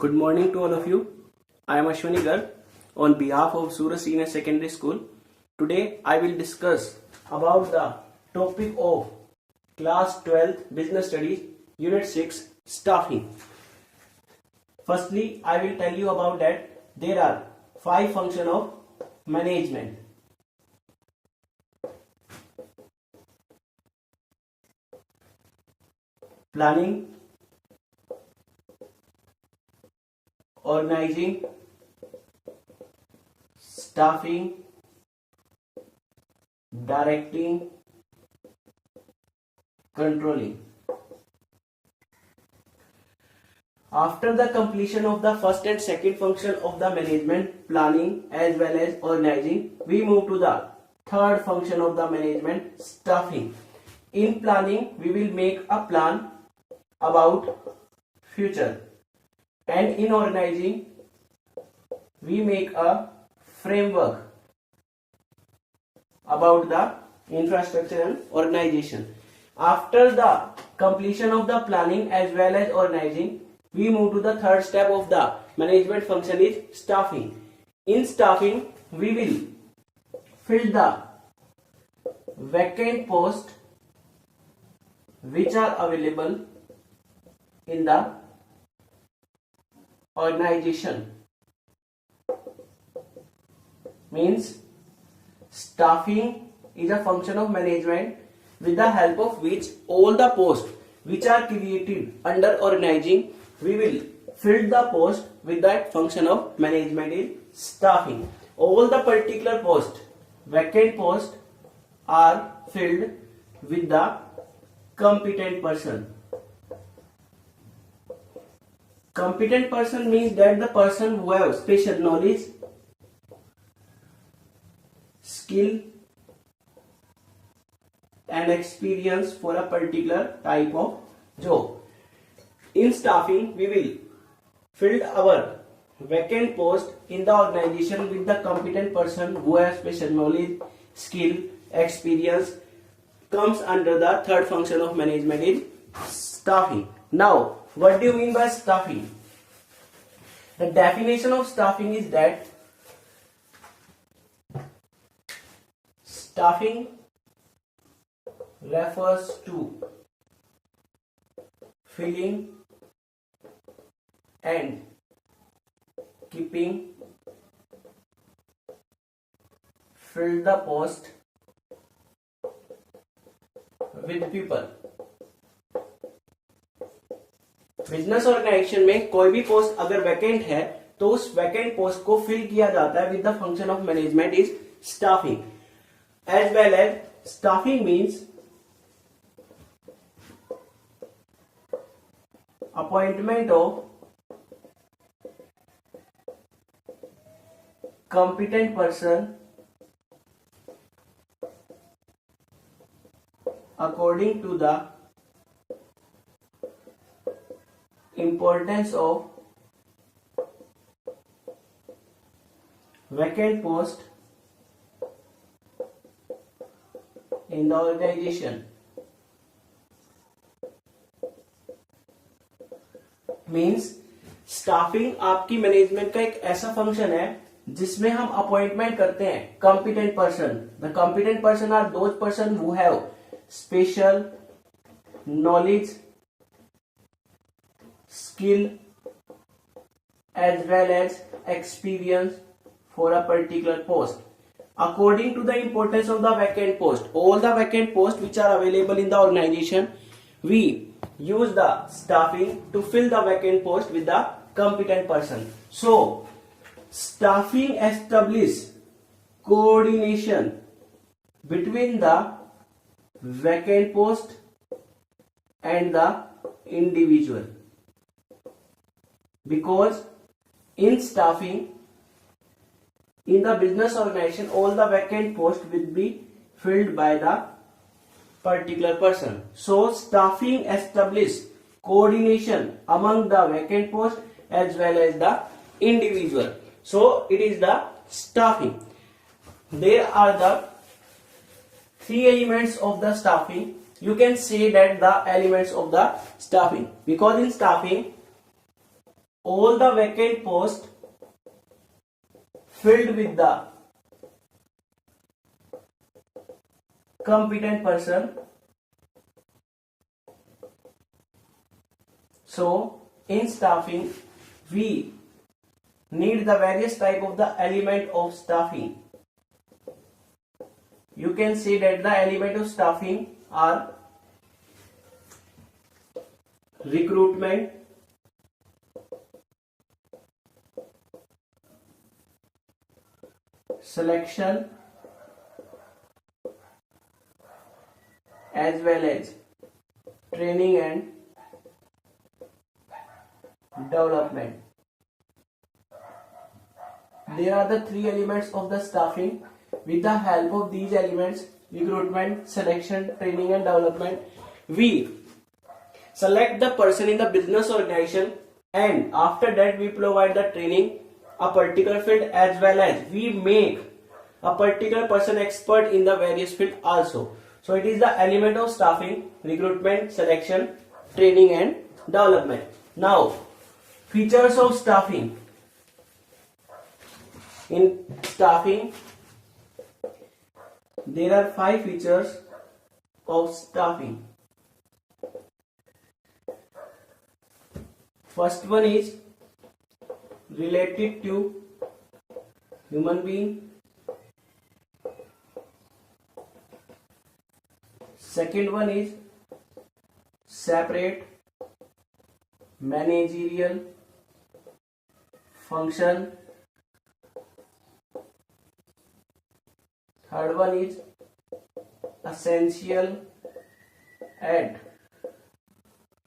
Good morning to all of you. I am Ashwani Garg on behalf of Suraj Senior Secondary School. Today I will discuss about the topic of class 12 business studies unit 6 staffing. Firstly, I will tell you about that there are 5 functions of management. Planning, organizing, staffing, directing, controlling. After the completion of the first and second function of the management, planning as well as organizing, we move to the third function of the management, staffing. In planning, we will make a plan about future, and in organizing we make a framework about the infrastructure and organization. After the completion of the planning as well as organizing, we move to the third step of the management function is staffing. In staffing, we will fill the vacant post which are available in the organization. Means staffing is a function of management with the help of which all the posts which are created under organizing, we will fill the post with that function of management in staffing. All the particular post, vacant posts are filled with the competent person. Competent person means that the person who has special knowledge, skill and experience for a particular type of job. In staffing, we will fill our vacant post in the organization with the competent person who has special knowledge, skill, experience, comes under the third function of management in staffing. Now, what do you mean by staffing? The definition of staffing is that staffing refers to filling and keeping fill the post with people. Business organisation में कोई भी post अगर vacant है तो उस vacant post को fill किया जाता है with the function of management is staffing. As well as staffing means appointment of competent person according to the importance of vacant post in the organization. Means staffing आपकी management का एक ऐसा function है जिसमें हम अपॉइंटमेंट करते हैं competent person. The competent person are those person who have special knowledge, skill as well as experience for a particular post. According to the importance of the vacant post, all the vacant posts which are available in the organization, we use the staffing to fill the vacant post with the competent person. So, staffing establishes coordination between the vacant post and the individual. Because in staffing, in the business organization, all the vacant posts will be filled by the particular person. So, staffing establishes coordination among the vacant post as well as the individual. So, it is the staffing. There are the 3 elements of the staffing. You can say that the elements of the staffing, because in staffing all the vacant posts filled with the competent person. So in staffing we need the various type of the element of staffing. You can say that the element of staffing are recruitment, selection, as well as training and development. There are the three elements of the staffing. With the help of these elements, recruitment, selection, training and development, we select the person in the business organization, and after that we provide the training a particular field, as well as we make a particular person expert in the various field also. So it is the element of staffing: recruitment, selection, training and development. Now features of staffing. In staffing there are 5 features of staffing. First one is related to human being. Second one is separate managerial function. Third one is essential at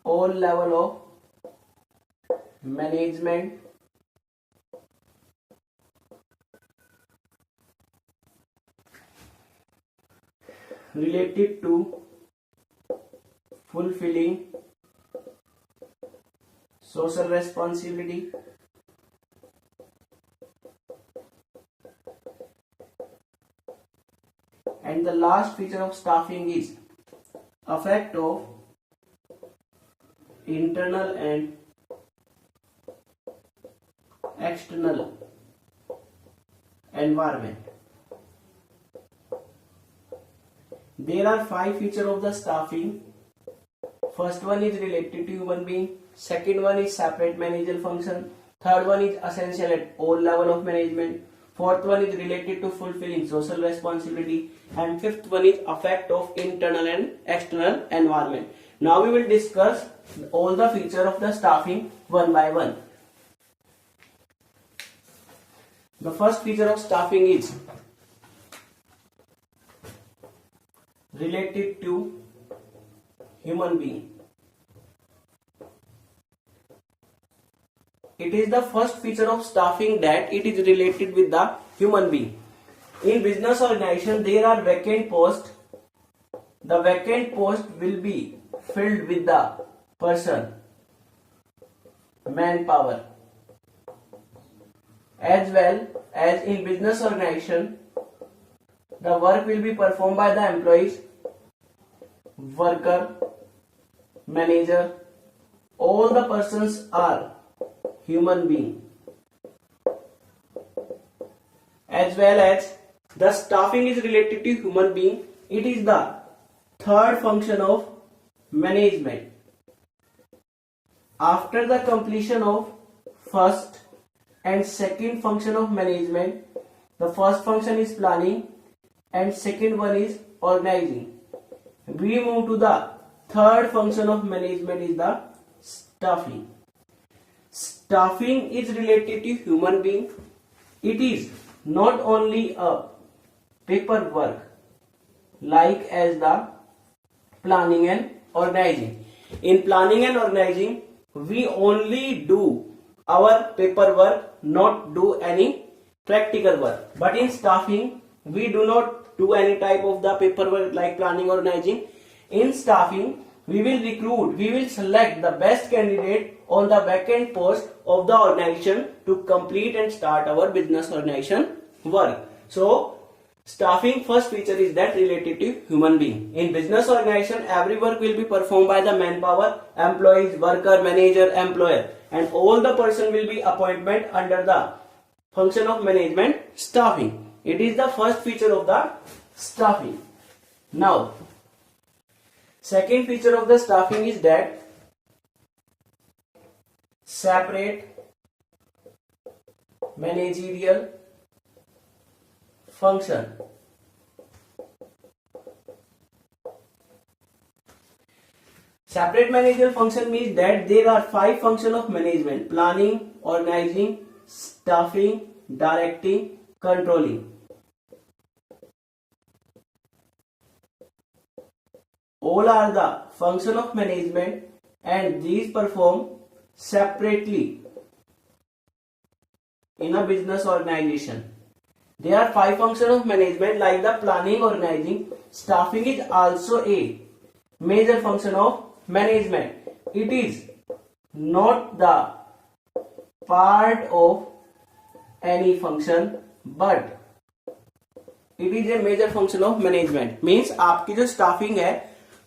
all level of management. Related to fulfilling social responsibility. And the last feature of staffing is effect of internal and external environment. There are 5 features of the staffing. First one is related to human being. Second one is separate managerial function. Third one is essential at all level of management. Fourth one is related to fulfilling social responsibility. And fifth one is effect of internal and external environment. Now we will discuss all the features of the staffing one by one. The first feature of staffing is related to human being. It is the first feature of staffing that it is related with the human being. In business organization there are vacant posts. The vacant post will be filled with the person, manpower. As well as in business organization, the work will be performed by the employees, worker, manager. All the persons are human being. As well as the staffing is related to human being. It is the third function of management. After the completion of first and second function of management, the first function is planning and second one is organizing. We move to the third function of management is the staffing. Staffing is related to human being. It is not only a paperwork like as the planning and organizing. In planning and organizing, we only do our paperwork, not do any practical work. But in staffing, we do not do any type of the paperwork like planning or organizing. In staffing, we will recruit, we will select the best candidate on the vacant post of the organization to complete and start our business organization work. So, Staffing first feature is that related to human being. In business organization, every work will be performed by the manpower, employees, worker, manager, employer, and all the person will be appointment under the function of management, staffing. It is the first feature of the staffing. Now, second feature of the staffing is that separate managerial function. Separate managerial function means that there are 5 functions of management: planning, organizing, staffing, directing, controlling. All are the function of management and these perform separately in a business organization. There are 5 functions of management like the planning, organizing. Staffing is also a major function of management. It is not the part of any function but it is a major function of management. Means आपकी जो staffing है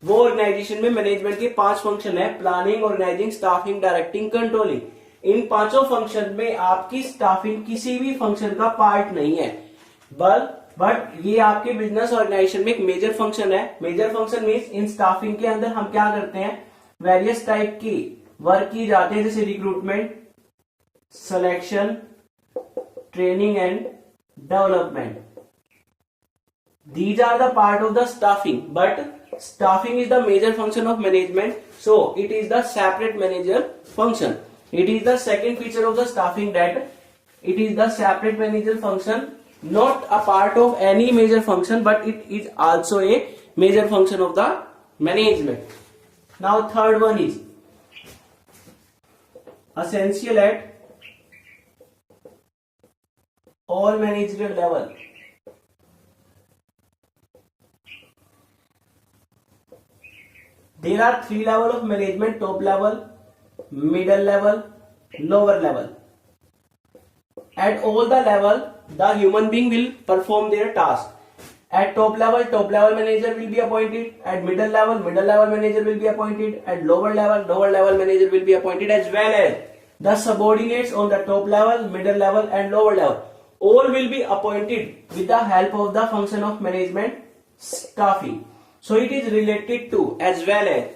वो organisation में management के 5 function है: planning, organizing, staffing, directing, controlling. इन पांचों function में आपकी स्टाफिंग किसी भी फंक्शन का पार्ट नहीं है, बट ये आपके बिजनेस ऑर्गेनाइजेशन में एक मेजर फंक्शन है। Major function means in staffing के अंदर हम क्या करते हैं, वेरियस टाइप की वर्क की जाते हैं, जैसे recruitment, selection, training and development. These are the part of the staffing, but staffing is the major function of management, so it is the separate manager function. It is the second feature of the staffing that it is the separate manager function, not a part of any major function, but it is also a major function of the management. Now third one is essential at all managerial level. There are 3 levels of management: top level, middle level, lower level. At all the level, the human being will perform their task. At top level manager will be appointed. At middle level manager will be appointed. At lower level manager will be appointed, as well as the subordinates on the top level, middle level and lower level. All will be appointed with the help of the function of management, staffing. So it is related to, as well as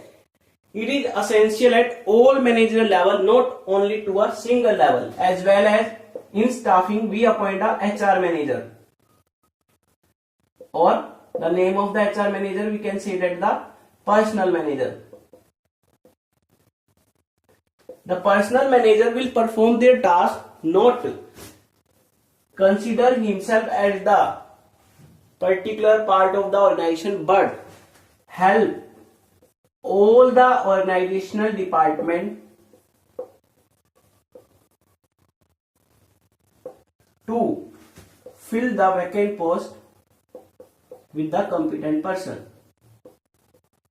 it is essential at all managerial level, not only to a single level. As well as in staffing we appoint a HR manager, or the name of the HR manager we can say that the personal manager. The personal manager will perform their task, not consider himself as the particular part of the organization, but help all the organizational department to fill the vacant post with the competent person.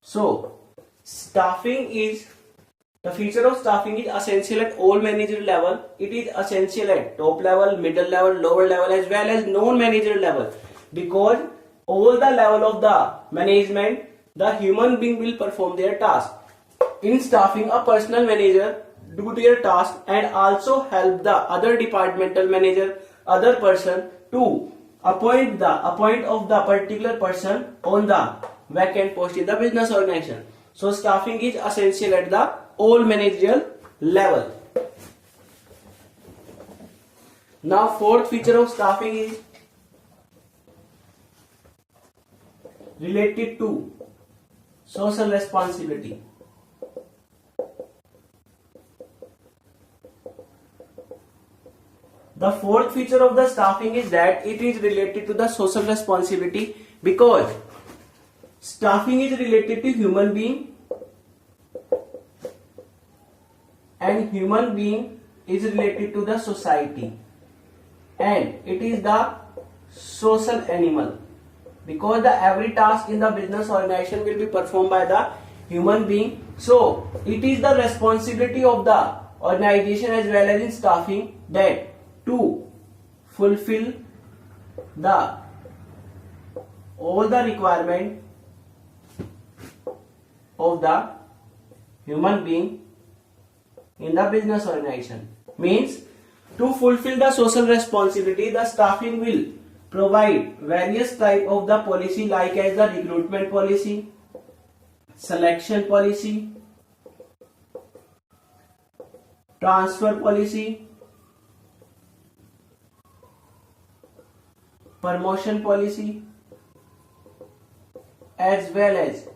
So staffing is the feature of staffing is essential at all managerial level. It is essential at top level, middle level, lower level, as well as non-managerial level, because all the level of the management, the human being will perform their task. In staffing, a personal manager do their task and also help the other departmental manager, other person to appoint of the particular person on the vacant post in the business organization. So staffing is essential at the all managerial level. Now fourth feature of staffing is related to social responsibility. The fourth feature of the staffing is that it is related to the social responsibility, because staffing is related to human being and human being is related to the society, and it is the social animal, because the every task in the business organization will be performed by the human being. So it is the responsibility of the organization as well as in staffing that to fulfill the all the requirement of the human being in the business organization. Means to fulfill the social responsibility, the staffing will provide various type of the policy like as the recruitment policy, selection policy, transfer policy, promotion policy, as well as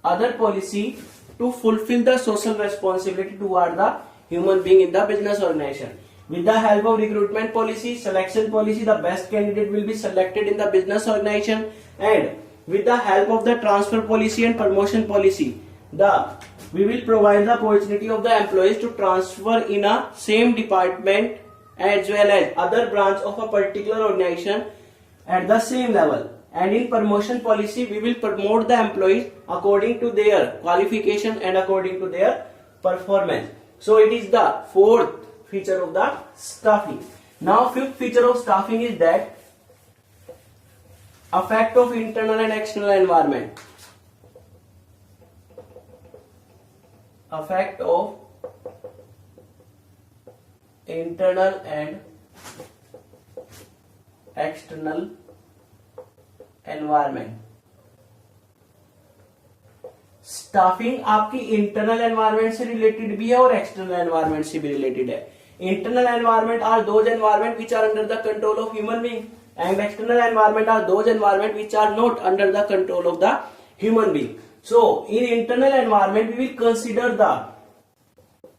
other policy to fulfill the social responsibility toward the human being in the business organization. With the help of recruitment policy, selection policy, the best candidate will be selected in the business organization, and with the help of the transfer policy and promotion policy, we will provide the opportunity of the employees to transfer in a same department as well as other branch of a particular organization at the same level. And in promotion policy, we will promote the employees according to their qualification and according to their performance. So it is the fourth feature of the staffing. Now fifth feature of staffing is that effect of internal and external environment. Effect of internal and external environment. Staffing आपकी internal environment से related भी है और external environment से भी related है. Internal environment are those environment which are under the control of human being and external environment are those environment which are not under the control of the human being. So in internal environment we will consider the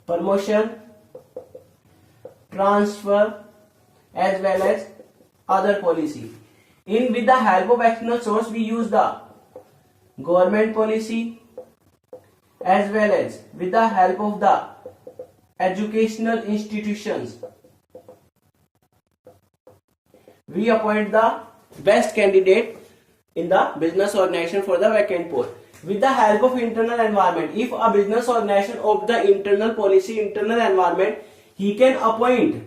promotion, transfer as well as other policy. With the help of external source, we use the government policy as well as with the help of the educational institutions. We appoint the best candidate in the business organization for the vacant post. With the help of internal environment, if a business organization of the internal policy, internal environment, he can appoint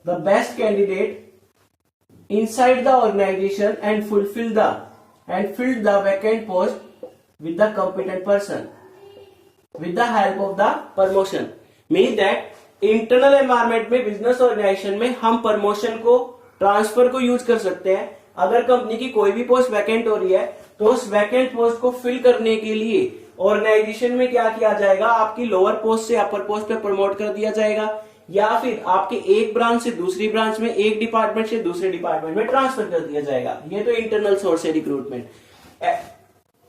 the best candidate inside the organization and fill the vacant post with the competent person with the help of the promotion. Means that internal environment में business organization में हम promotion को transfer को use कर सकते हैं. अगर company की कोई भी पोस्ट वैकेंट हो रही है तो उस वैकेंट पोस्ट को फिल करने के लिए ऑर्गेनाइजेशन में क्या किया जाएगा, आपकी लोअर पोस्ट से अपर पोस्ट पे प्रमोट कर दिया जाएगा या फिर आपके एक ब्रांच से दूसरी ब्रांच में, एक डिपार्टमेंट से दूसरे डिपार्टमेंट में ट्रांसफर कर दिया जाएगा. ये तो इंटरनल सोर्स है रिक्रूटमेंट.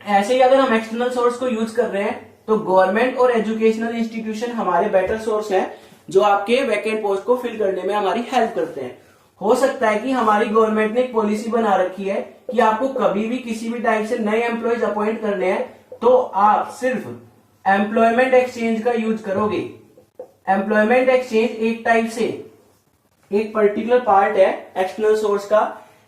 ऐसे ही अगर हम एक्सटर्नल सोर्स को यूज कर रहे हैं तो गवर्नमेंट और एजुकेशनल इंस्टीट्यूशन हमारे बेटर सोर्स हैं जो आपके वैकेंट पोस्ट को फिल करने में हमारी हेल्प करते हैं. हो सकता है कि हमारी गवर्नमेंट ने एक पॉलिसी बना रखी है कि आपको कभी भी किसी भी टाइप से नए एम्प्लॉयज अपॉइंट करने हैं तो आप सिर्फ एम्प्लॉयमेंट एक्सचेंज का यूज करोगे. एम्प्लॉयमेंट एक्सचेंज एक टाइप से एक पर्टिकुलर पार्ट है एक्सटर्नल सोर्स का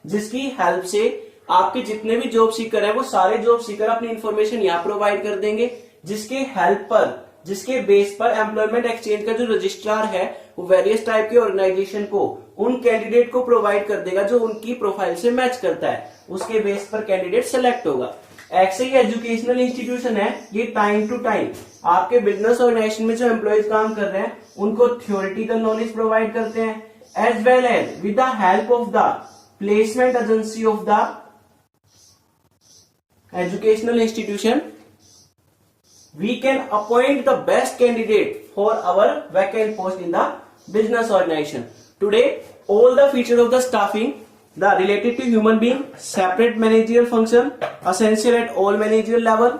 जिसकी हेल्प से आपके जितने भी जॉब सीकर हैं वो सारे जॉब सीकर अपनी इंफॉर्मेशन यहाँ प्रोवाइड कर देंगे, जिसके हेल्प पर, जिसके बेस पर एम्प्लॉयमेंट एक्सचेंज का जो रजिस्ट्रार है वो वेरियस टाइप के ऑर्गेनाइजेशन को उन कैंडिडेट को प्रोवाइड कर देगा जो उनकी प्रोफाइल से मैच करता है. उसके बेस पर कैंडिडेट सेलेक्ट होगा. ऐसे ही एजुकेशनल इंस्टीट्यूशन है, ये टाइम टू टाइम आपके बिजनेस ऑर्गेनाइजेशन में जो एम्प्लॉयज काम कर रहे हैं उनको थ्योरेटिकल नॉलेज प्रोवाइड करते हैं as well as with the help of the placement agency of the educational institution we can appoint the best candidate for our vacant post in the business organization. Today all the features of the staffing, the related to human being, separate managerial function, essential at all managerial level,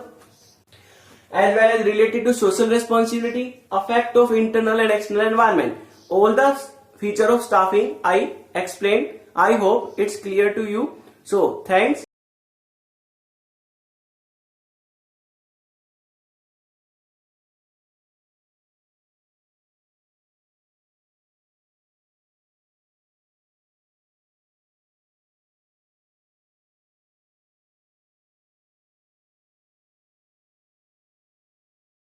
as well as related to social responsibility, effect of internal and external environment, all the feature of staffing I explained. I hope it's clear to you. So thanks.